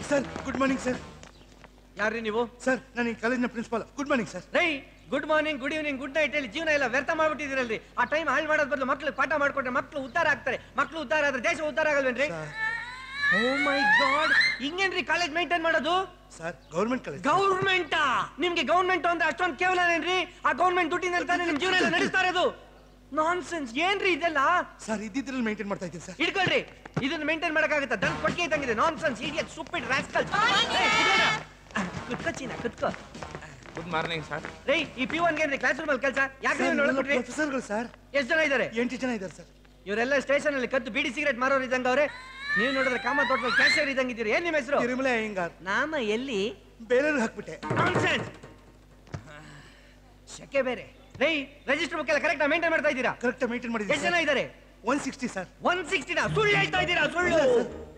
Sir good morning sir. ಯಾರ್ರಿ ನೀವು? Sir ನಾನು ಈ ಕಾಲೇಜಿನ ಪ್ರಿನ್ಸಿಪಾಲ್. Good morning sir. ರೈ good morning, good evening, good night ಹೇಳಿ ಜೀವನ ಎಲ್ಲ ವ್ಯರ್ಥ ಮಾಡ್ಬಿಟ್ಟಿದ್ದೀರಲ್ರಿ. ಆ ಟೈಮ್ ಹಾಳು ಮಾಡೋದ್ ಬದಲು ಮಕ್ಳು ಪಾಠ ಮಾಡ್ಕೊಟ್ರೆ ಮಕ್ಳು ಉದ್ಧಾರ ಆಗ್ತಾರೆ. ಮಕ್ಳು ಉದ್ಧಾರ ಆದ್ರೆ ದೇಶ ಉದ್ಧಾರ ಆಗಲ್ವೇನ್ರಿ? ಓ ಮೈ ಗಾಡ್, ಹಿಂಗೇನ್ರಿ ಕಾಲೇಜ್ ಮೇಂಟೈನ್ ಮಾಡೋದು? Sir government college. ಗೌರ್ಮೆಂಟಾ? ನಿಮ್ಗೆ ಗೌರ್ಮೆಂಟ್ ಅಂದ್ರೆ ಅಷ್ಟೊಂದು ಕೇವಲನೇನ್ರಿ? ಆ ಗೌರ್ಮೆಂಟ್ ದುಡ್ಡಿನ ತಾನೇ ನಿಮ್ ಜೀವನ ಎಲ್ಲ ನಡೆಸ್ತಾ ಇರೋದು. ನಾನ್ಸೆನ್ಸ್ ಏನ್ರಿ ಇದೆಲ್ಲ? ಸರ್ ಇದ್ದಿದ್ರಲ್ಲಿ ಮೇಂಟೈನ್ ಮಾಡ್ತಾ ಇದ್ದೀನಿ ಸರ್. ಇಟ್ಕೊಳ್ರಿ, ಇದನ್ನ ಮೇಂಟೈನ್ ಮಾಡಕ್ಕಾಗತ್ತಾ? ದನ್ ಕೊಟ್ಟಿಗೆ ಇದ್ದಂಗಿದೆ. Nonsense, idiot, stupid, rascal. ಕುತ್ಕೋ ಚೀನಾ, ಕುತ್ಕೋ. Good morning sir. ರೈ ಈ P1 ಗೆ ಕ್ಲಾಸ್ ರೂಮ್ ಅಲ್ಲಿ ಕೆಲಸ ಯಾಕೆ ನೀವು ನೋಡ್ಬಿಟ್ರಿ? ಪ್ರೊಫೆಸರ್ಗಳು ಸರ್. ಎಷ್ಟು ಜನ ಇದ್ದಾರೆ? 8 ಜನ ಇದ್ದಾರೆ ಸರ್. ಇವರೆಲ್ಲ ಸ್ಟೇಷನ್ ಅಲ್ಲಿ ಕದ್ದು ಬೀಡಿ ಸಿಗರೇಟ್ ಮಾರೋರು ಇದ್ದಂಗ ಅವ್ರೆ. ನೀವು ನೋಡಿದ್ರೆ ಕಾಮ ತೋಟದಲ್ಲಿ ಕ್ಯಾಶಿಯರ್ ಇದ್ದಂಗ ಇದ್ದೀರಿ. ಏನ್ ನಿಮ್ಮ ಹೆಸರು? ತಿರುಮಲ ಅಯ್ಯಂಗಾರ್. ನಾಮ ಎಲ್ಲಿ? ಬೇರೆಯವ್ರಿಗೆ ಹಾಕ್ಬಿಟ್ಟೆ. ನಾನ್ಸೆನ್ಸ್, ಶಕೆ ಬೇರೆ. ರೈ ರಿಜಿಸ್ಟರ್ ಬುಕ್ ಎಲ್ಲ ಕರೆಕ್ಟ್ ಮೇಂಟೈನ್ ಮಾಡ್ತಾ ಇದ್ದೀರಾ? ಕರೆಕ್ಟ್ ಮೇಂಟೈನ್ ಮಾಡಿದ್ದೀನಿ. ಎಷ್ಟು ಜನ ಇದ್ದಾರೆ? 160 ಸರ್. 160 ನಾ? ಸುಳ್ಳು ಹೇಳ್ತಾ ಇದ್ದೀರಾ? ಸುಳ್ಳು.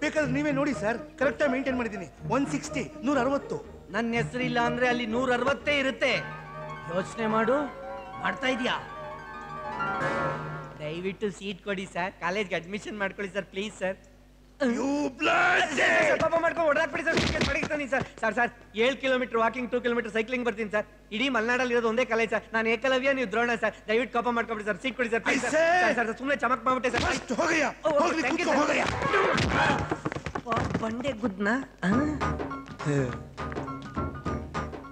ಬೇಕಾದ್ರೆ ನೀವೇ ನೋಡಿ ಸರ್, ಕರೆಕ್ಟ್ ಮೇಂಟೈನ್ ಮಾಡಿದ್ದೀನಿ. 160, 160. ನನ್ನ ಹೆಸರು ಇಲ್ಲ ಅಂದ್ರೆ ಅಲ್ಲಿ 160 ಇರುತ್ತೆ. ಯೋಚನೆ ಮಾಡು. ಮಾಡ್ತಾ ಇದೀಯಾ? ದಯವಿಟ್ಟು ಸೀಟ್ ಕೊಡಿ ಸರ್. ಕಾಲೇಜ್ಗೆ ಅಡ್ಮಿಷನ್ ಮಾಡ್ಕೊಳ್ಳಿ ಸರ್, ಪ್ಲೀಸ್ ಸರ್. ಪಾಪ ಮಾಡ್ಕೊಂಡು ಹೊಡೆದಾಕ್ಬಿಡಿ ಸರ್. ಟಿಕೆಟ್ ಪಡಗಿಸ್ತಾನೆ sir. Sir 7 kilometre walking, 2 kilometre cycling ಬರ್ತೀನಿ ಸರ್. ಇಡೀ ಮಲೆನಾಡಲ್ಲಿ ಇರೋದು ಒಂದೇ ಕಾಲೇಜ್ ಸರ್. ನಾನು ಏಕಲವ್ಯ, ನೀವು ದ್ರೋಣ ಸರ್. ದಯವಿಟ್ಟು ಕೋಪ ಮಾಡ್ಕೊಬಿಡಿ ಸರ್. ಸೀಟ್ ಕೊಡಿ ಸರ್, ಪ್ಲೀಸ್ ಸರ್. ಸುಮ್ಮನೆ ಚಮಕ್ ಮಾಡ್ಬಿಟ್ಟೆ ಸರ್. ಬಂಡೆ ಗುದ್ನ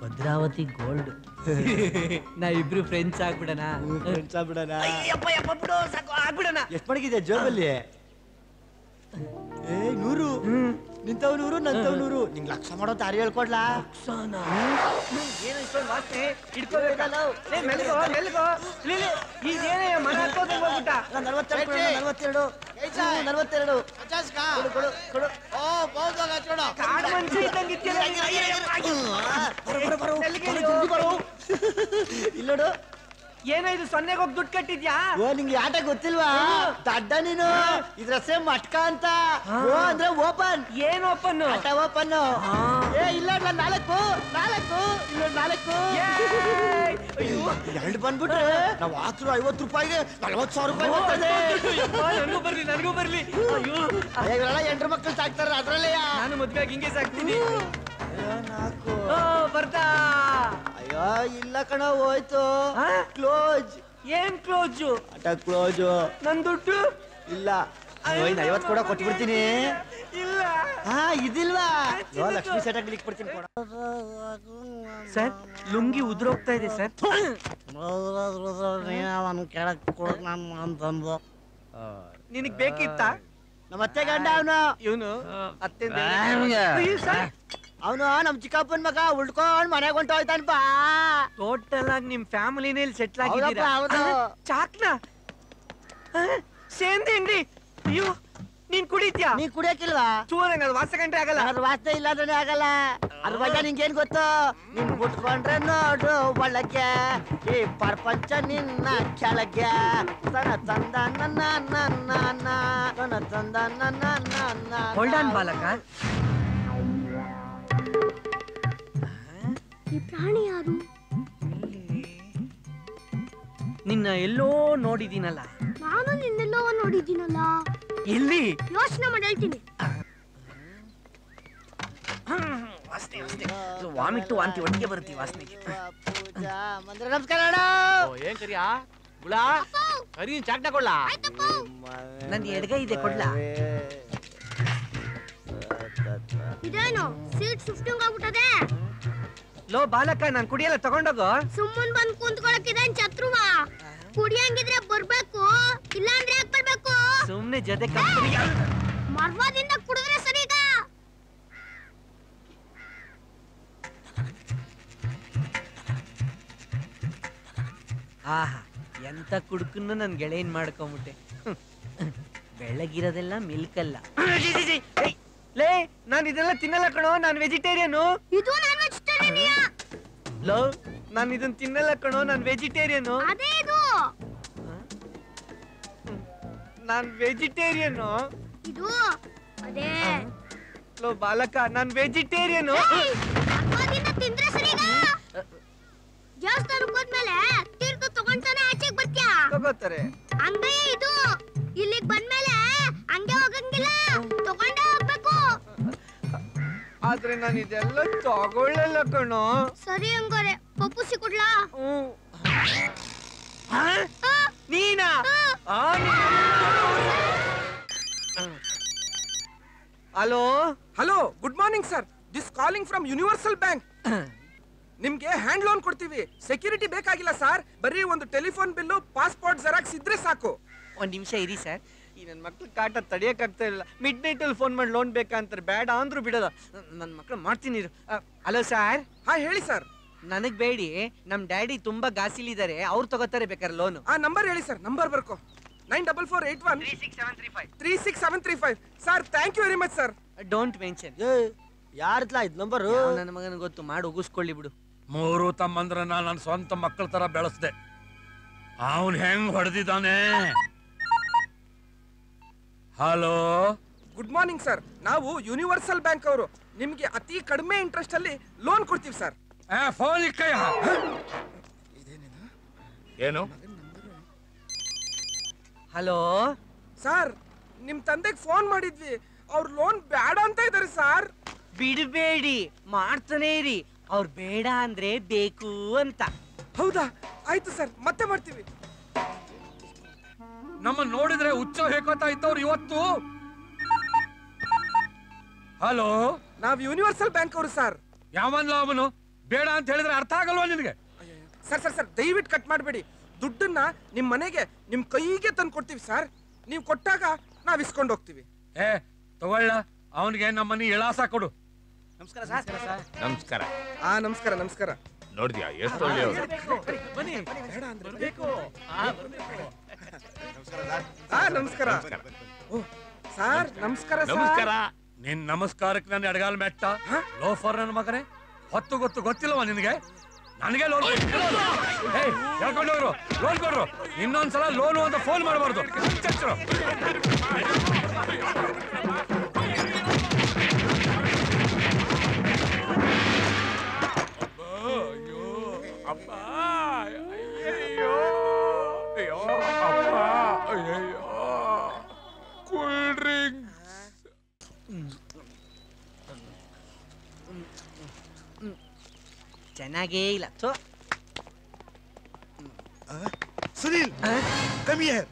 ಭದ್ರಾವತಿ ಗೋಲ್ಡ್. ನಾ ಇಬ್ರು ಫ್ರೆಂಡ್ಸ್ ಆಗ್ಬಿಡಣ. ಬಿಡು ಸಾಕು, ಆಗ್ಬಿಡಣ. ಎಷ್ಟು ಮಡಗಿದೆ ಜೋಬಲ್ಲಿ? 100. ನಿಂತವ್ 100, ನಂತವ್ 100. ನಿಂಗೆ ಲಕ್ಷ ಮಾಡೋ ದಾರಿ ಹೇಳ್ಕೊಡ್ಲಾ? ಏನು ಇಷ್ಟೊಂದು ವಾಸನೆ ಇಟ್ಕೋಬೇಕಲ್ಲ? ಮೆಲ್ಗೋ. ಇದೇನೇ ಮನ ಹತ್ತೋದು ಹೋಗ್ಬಿಟ್ಟ. 42. ಕಾಡು ಮನುಷ್ಯ ಇದ್ದಂಗಿದ್ಯಲ್ಲ. ಇಲ್ಲೋಡು. ಏನೋ ಇದು 0ಗೆ ಹೋಗಿ ದುಡ್ಡು ಕಟ್ಟಿದ್ಯಾ? ಓ ನಿಂಗೆ ಆಟ ಗೊತ್ತಿಲ್ವಾ? ದಡ್ಡ ನೀನು. ಇದ್ರ ಸೇಮ್ ಮಟ್ಕ ಅಂತ. ಓ ಅಂದ್ರೆ ಓಪನ್. ಏನ್ ಓಪನ್? ಆಟ ಓಪನ್. ಏ ಇಲ್ಲ 4 ಎರಡು ಬಂದ್ಬಿಟ್ರೆ ನಾವು ಹಾಕಿರೋ 50 ರೂಪಾಯಿಗೆ 40,000 ರೂಪಾಯಿ ಬರ್ತದೆ. ನನಗೂ ಬರ್ಲಿ. ಅಯ್ಯೋ ಇವರೆಲ್ಲ ಎಂಟ್ರು ಮಕ್ಕಳು ಸಾಕ್ತಾರ ಅದ್ರಲ್ಲೇ. ನಾನು ಮದ್ವೆ ಹಿಂಗೆ ಸಾಕ್ತೀನಿ. 4 ಬರ್ತಾ. ಅಯ್ಯೋ ಇಲ್ಲ ಕಣ, ಹೋಯ್ತು. ಕ್ಲೋಸ್. ಏನ್ ಕ್ಲೋಜ್? ಆಟ ಕ್ಲೋಸ್. ನನ್ ದುಡ್ಡು ಇಲ್ಲ. 50 ಕೂಡ ಕೊಟ್ಬಿಡ್ತೀನಿ. ಇಲ್ಲ. ಇದಿಲ್ವಾ? ಲಕ್ಷ್ಮೀ ಸೆಟ್ ಆಗ್ಲಿಕ್ಕೆ ಕೊಡ್ತೀನಿ ಕೊಡ. ಸರ್ ಲುಂಗಿ ಉದ್ರೋಗ್ತಾ ಇದೆ ಸರ್. ಅಂತಂದು ನಿನಗ್ ಬೇಕಿತ್ತ? ನಮ್ಮ ಅತ್ತೆ ಗಂಡ ಅವನು. ಇವನು ಅತ್ತೆ ಅವನು ನಮ್ ಚಿಕ್ಕಪ್ಪನ ಮಗ ಉಳ್ಕೊಂಡ್ ಮನೆಗೆ ಹೊಂಟು ಹೋಯ್ತಾನಪ್ಪ. ಟೋಟಲ್ ಆಗಿ ನಿಮ್ ಫ್ಯಾಮಿಲಿನೇ ಸೆಟ್ಲ್ ಆಗಿದ್ದೀರಾ? ಚಾಕ್ನ ಸೇಂದೇನ್ರಿ? ಅಯ್ಯೋ ನೀನ್ ಕುಡಿತ್ಯಾ? ನೀನ್ ಕುಡಿಯಕ್ಕಿಲ್ವಾ? ಚೂರಂಗ ವಾಸ ಗಂಟೆ ಆಗಲ್ಲ. ಅದ್ರ ವಾಸ್ತೆ ಇಲ್ಲಾಂದ್ರೆ ಆಗಲ್ಲ. ಅದ್ರ ಬಗ್ಗೆ ನಿಂಗೇನ್ ಗೊತ್ತು? ನೀನ್ ಕುಟ್ಕೊಂಡ್ರೆ ನೋಡು ಒಳಗೆ ಈ ಪ್ರಪಂಚ ನಿನ್ನ ಕೆಳಗೆ. ತನ ತಂದ ತನ ತಂದ ಹೊಲ್ಡಾನ್ ಬಾಲಕ. ಈ ಪ್ರಾಣಿ ಯಾರು? ನಿನ್ನ ಎಲ್ಲೋ ನೋಡಿದೀನಲ್ಲ. ನಾನು ನಿನ್ನೆಲ್ಲೋ ನೋಡಿದ್ದೀನಲ್ಲ. ಎಲ್ಲಿ? ಯೋಚನೆ ಮಾಡಿ ಹೇಳ್ತೀನಿ. ವಾಮಿಟ್ಟು ವಾಂತಿ ಒಟ್ಟಿಗೆ ಬರುತ್ತಿ ವಾಸನೆಗೆ. ನಮಸ್ಕಾರ. ಏನ್ ಕರಿಯಾ ಗುಳಾ? ಕರಿ ಚಾಕ್ನ ಕೊಡ್ಲಾ? ನನ್ ಎಡಗೈ ಇದೆ, ಕೊಡ್ಲಾ? ಇದೇನು ಸೀಟ್ ಶಿಫ್ಟಿಂಗ್ ಆಗ್ಬಿಟ್ಟದೆ? ಲೋ ಬಾಲಕ, ನಾನ್ ಕುಡಿಯಲ್ಲ, ತಗೊಂಡೋಗು. ಸುಮ್ಮನ್ ಬಂದ್ ಕುಂತ್ಕೊಳಕ್ಕಿದೆ ಛತ್ರುವ. ಕುಡಿಯಂಗಿದ್ರೆ ಬರ್ಬೇಕು, ಇಲ್ಲಾಂದ್ರೆ ಯಾಕೆ ಬರ್ಬೇಕು? ಸುಮ್ನೆ ಜೊತೆ ಕಂಪನಿ. ಮರ್ವಾದಿಂದ ಕುಡಿದ್ರೆ ಸರಿಗ. ಆಹಾ, ಎಂತ ಕುಡ್ಕನ್ನು ನನ್ ಗೆಳೆಯನ್ ಮಾಡ್ಕೊಂಬಿಟ್ಟೆ. ಬೆಳಗಿರೋದೆಲ್ಲ ಮಿಲ್ಕ್ ಅಲ್ಲ. ಲೇ ನಾನ್ ಇದೆಲ್ಲ ತಿನ್ನಲ್ಲ ಕಣೋ, ನಾನ್ ವೆಜಿಟೇರಿಯನು. ಇದು ನಾನ್ ವೆಜಿಟೇರಿಯನ್. ಲೋ ನಾನ್ ಇದನ್ನ ತಿನ್ನಲ್ಲ ಕಣೋ, ನಾನ್ ವೆಜಿಟೇರಿಯನು. ಅದೇ ಇದು. ನಾನ್ ವೆಜಿಟೇರಿಯನು. ಇದು ಅದೇ. ಲೋ ಬಾಲಕ, ನಾನ್ ವೆಜಿಟೇರಿಯನು. ಮರ್ವಾದಿಂದ ತಿಂದ್ರೆ ಸರಿಗ. ದೇವಸ್ಥಾನಕ್ಕೆ ಹೋದ್ಮೇಲೆ ತೀರ್ಥ ತಗೊಂಡ್ತಾನೆ ಆಚೆಗೆ ಬರ್ತ್ಯಾ? ತಗೋತಾರೆ. ಹಂಗೆ ಇದು ಇಲ್ಲಿಗೆ ಬಂದ್ಮೇಲೆ ಹಂಗೆ ಹೋಗಂಗಿಲ್ಲ, ತಗೊಂಡೇ ಹೋಗ್ಬೇಕು. ಆದ್ರೆ ನಾನು ಇದೆಲ್ಲ ತಗೊಳ್ಳಲ್ಲ ಕಣೋ. ಸರಿ ಹಂಗಾರೆ ಪಪ್ಪುಸಿ ಕೊಡ್ಲಾ? ನೀನಾ? Hello hello, good morning sir. This calling from universal bank. ನಿಮ್ಗೆ ಹ್ಯಾಂಡ್ ಲೋನ್ ಕೊಡ್ತೀವಿ. ಸೆಕ್ಯೂರಿಟಿ ಬೇಕಾಗಿಲ್ಲ ಸರ್, ಬರೀ ಒಂದು ಟೆಲಿಫೋನ್ ಬಿಲ್ಲು, ಪಾಸ್ಪೋರ್ಟ್ ಜೆರಾಕ್ಸ್ ಇದ್ರೆ ಸಾಕು. ಒಂದ್ ನಿಮಿಷ ಇರಿ ಸರ್, ಈ ನನ್ನ ಮಕ್ಳು ಕಾಟ ತಡಿಯಕ್ ಆಗ್ತಾ ಇಲ್ಲ. ಮಿಡ್ ನೈಟ್ ಅಲ್ಲಿ ಫೋನ್ ಮಾಡಿ ಲೋನ್ ಬೇಕಂತಾರೆ, ಬೇಡ ಅಂದ್ರು ಬಿಡೋದ. ನನ್ನ ಮಕ್ಳು ಮಾಡ್ತೀನಿ. Hello sir. ಹಾ ಹೇಳಿ ಸರ್. ನನಗ್ ಬೇಡಿ, ನಮ್ ಡ್ಯಾಡಿ ತುಂಬಾ ಗಾಸಿಲಿದ್ದಾರೆ, ಅವ್ರು ತಗೋತಾರೆ ಬೇಕಾದ್ರೆ ಲೋನು. ಆ ನಂಬರ್ ಹೇಳಿ ಸರ್. ನಂಬರ್ ಬರ್ಕೋ. 9448136735. Sir thank you very much sir. Don't mention. ಯಾರ್ದ್ಲಾ ಇದ್ ನಂಬರು? ನನ್ನ ಮಗನ ಗೊತ್ತು, ಮಾಡಿ ಉಗಿಸ್ಕೊಳ್ಳಿ ಬಿಡು. ಮೂರು ತಮ್ಮಂದ್ರನ್ನ ನನ್ನ ಸ್ವಂತ ಮಕ್ಕಳ ತರ ಬೆಳೆಸ್ದೆ. ಅವನ್ ಹೆಂಗ್ ಹೊಡೆದಿದ್ದಾನೆ. Hello, good morning sir. ನಾವು ಯೂನಿವರ್ಸಲ್ ಬ್ಯಾಂಕ್ ಅವರು. ನಿಮ್ಗೆ ಅತಿ ಕಡಿಮೆ ಇಂಟ್ರೆಸ್ಟ್ ಅಲ್ಲಿ ಲೋನ್ ಕೊಡ್ತೀವಿ ಸರ್. ಫೋನ್ ಇಕ್ಕಯ್ಯ. ಏನು? ಹಲೋ ಸರ್, ನಿಮ್ ತಂದೆಗೆ ಫೋನ್ ಮಾಡಿದ್ವಿ, ಅವ್ರು ಲೋನ್ ಬೇಡ ಅಂತ ಇದಾರೆ ಸರ್. ಬಿಡಬೇಡಿ, ಮಾಡ್ತಾನೆ ಇರಿ. ಅವ್ರು ಬೇಡ ಅಂದ್ರೆ ಬೇಕು ಅಂತ. ಹೌದಾ? ಆಯ್ತು ಸರ್, ಮತ್ತೆ ಮಾಡ್ತೀವಿ. ನಮ್ಮ ನೋಡಿದ್ರೆ ಹುಚ್ಚ ಹೇಕೋತಾ ಇದ್ದವ್ರು ಇವತ್ತು. ಹಲೋ, ನಾವ್ ಯೂನಿವರ್ಸಲ್ ಬ್ಯಾಂಕ್ ಅವರು ಸರ್. ಯಾವನ್ಲ ಅವನು? ಬೇಡ ಅಂತ ಹೇಳಿದ್ರೆ ಅರ್ಥ ಆಗಲ್ವಾ ನಿನಗೆ? ಸರ್ ಸರ್ ಸರ್, ದಯವಿಟ್ಟು ಕಟ್ ಮಾಡಬೇಡಿ. ದುಡ್ಡನ್ನ ನಿಮ್ ಮನೆಗೆ, ನಿಮ್ ಕೈಗೆ ತಂದು ಕೊಡ್ತೀವಿ ಸರ್. ನೀವು ಕೊಟ್ಟಾಗ ನಾವ್ ಇಸ್ಕೊಂಡು ಹೋಗ್ತೀವಿ. ತಗೊಳ್ಳ, ಅವನಿಗೆ ನಮ್ಮ ಮನೆ ಇಳಾಸ ಕೊಡು. ನಮಸ್ಕಾರ. ನಮಸ್ಕಾರ ನಮಸ್ಕಾರ. ನೋಡಿದ್ಯಾ ಎಷ್ಟು ಒಳ್ಳೆಯವರು. ನಮಸ್ಕಾರ. ಓ ಸರ್, ನಮಸ್ಕಾರ ನಮಸ್ಕಾರ. ನಿನ್ ನಮಸ್ಕಾರಕ್ಕೆ ನನ್ನ ಎಡಗಾಲ ಮೆಟ್ಟ. ಲೋಫರ್ ನನ್ನ ಮಗನೇ, ಹೊತ್ತು ಗೊತ್ತಿಲ್ಲವಾ ನಿನಗೆ? ನನಗೆ ಲೋನ್ ಹೇಳ್ಕೊಂಡು ಹೋಗ್ರು, ಲೋನ್ ಕೊಡ್ರು. ಇನ್ನೊಂದ್ಸಲ ಲೋನು ಅಂತ ಫೋನ್ ಮಾಡಬಾರ್ದು. Cool drink. ಚೆನ್ನಾಗೇ ಇಲ್ಲ. Sunil, come here.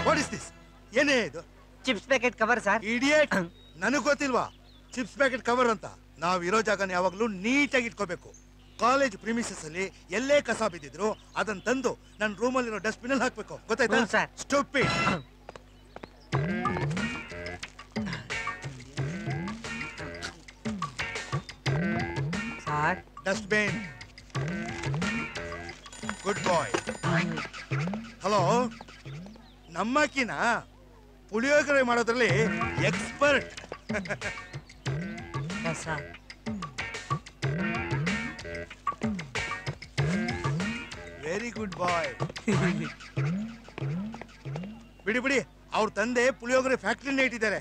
What is this? ಏನೇ ಇದು? Chips packet cover sir. Idiot, ನನಗ್ ಗೊತ್ತಿಲ್ವಾ ಚಿಪ್ಸ್ ಪ್ಯಾಕೆಟ್ ಕವರ್ ಅಂತ? ನಾವ್ ಇರೋ ಜಾಗನ ಯಾವಾಗ್ಲೂ ನೀಟಾಗಿ ಇಟ್ಕೋಬೇಕು. ಕಾಲೇಜ್ ಪ್ರಿಮಿಸಸ್ ಅಲ್ಲಿ ಎಲ್ಲೇ ಕಸ ಬಿದ್ದಿದ್ರು ಅದನ್ನ ತಂದು ನನ್ನ ರೂಮಲ್ಲಿರೋ ಡಸ್ಟ್ಬಿನ್ ಅಲ್ಲಿ ಹಾಕ್ಬೇಕು, ಗೊತ್ತಾಯ್ತಾ? ಸ್ಟೂಪಿಡ್. Sir, dustbin. ಗುಡ್ ಬಾಯ್. ಹಲೋ, ನಮ್ಮಕ್ಕಿನ ಪುಳಿಯೋಗರೆ ಮಾಡೋದ್ರಲ್ಲಿ ಎಕ್ಸ್ಪರ್ಟ್. ವೆರಿ ಗುಡ್ ಬಾಯ್. ಬಿಡಿ, ಅವ್ರ ತಂದೆ ಪುಳಿಯೋಗರೆ ಫ್ಯಾಕ್ಟ್ರಿನೇ ಇಟ್ಟಿದ್ದಾರೆ.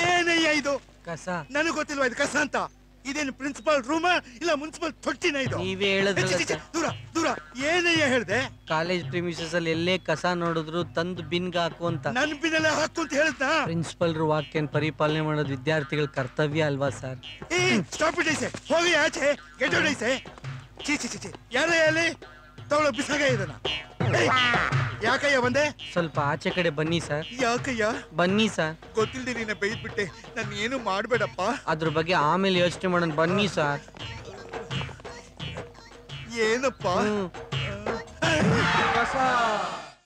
ಏನಯ್ಯ ಇದು? ಕಸ. ನನಗೆ ಗೊತ್ತಿಲ್ವಾ ಇದು ಕಸ ಅಂತ? ಇದೇನು ಪ್ರಿನ್ಸಿಪಲ್ ರೂಮ ಇಲ್ಲ ಮುನ್ಸಿಪಲ್ ತೊಟ್ಟಿನ ಇದು? ನೀವೇ ಹೇಳಿದ್ರಲ್ಲ ಛೆ, ಛೆ, ದೂರ ದೂರ. ಏನಯ್ಯ ಹೇಳ್ದೆ? ಕಾಲೇಜ್ ಪ್ರಿಮಿಸಸ್ ಅಲ್ಲಿ ಎಲ್ಲೇ ಕಸ ನೋಡಿದ್ರು ತಂದು ಬಿನ್ಗೆ ಹಾಕು ಅಂತ. ನನ್ ಬಿನೆಲ್ಲ ಹಾಕು ಅಂತ ಹೇಳ್ತಾ? ಪ್ರಿನ್ಸಿಪಲ್ ವಾಕ್ಯನ್ ಪರಿಪಾಲನೆ ಮಾಡೋದು ವಿದ್ಯಾರ್ಥಿಗಳ ಕರ್ತವ್ಯ ಅಲ್ವಾ ಸರ್? ಸ್ಟಾಪ್ ಇಟ್ ಐಸೆ, ಹೋಗಿ ಆಚೆ, ಗೆಟ್ ಔಟ್ ಐಸೆ. ಚಿ ಯಾರೇ ಅಲ್ಲಿ ತಗೊಳ್ಳೋ ಬಿಸಾಗ ಇದನ್ನ. ಯಾಕಯ್ಯ ಬಂದೆ? ಸ್ವಲ್ಪ ಆಚೆ ಕಡೆ ಬನ್ನಿ ಸರ್. ಯಾಕಯ್ಯ? ಬನ್ನಿ ಸರ್. ಗೊತ್ತಿಲ್ದೆ ನೀನ ಬೈದ್ಬಿಟ್ಟೆ, ನಾನು ಏನು ಮಾಡ್ಬೇಡಪ್ಪ. ಅದ್ರ ಬಗ್ಗೆ ಆಮೇಲೆ ಯೋಚನೆ ಮಾಡೋಣ, ಬನ್ನಿ ಸರ್. ಏನಪ್ಪ? ಕಸ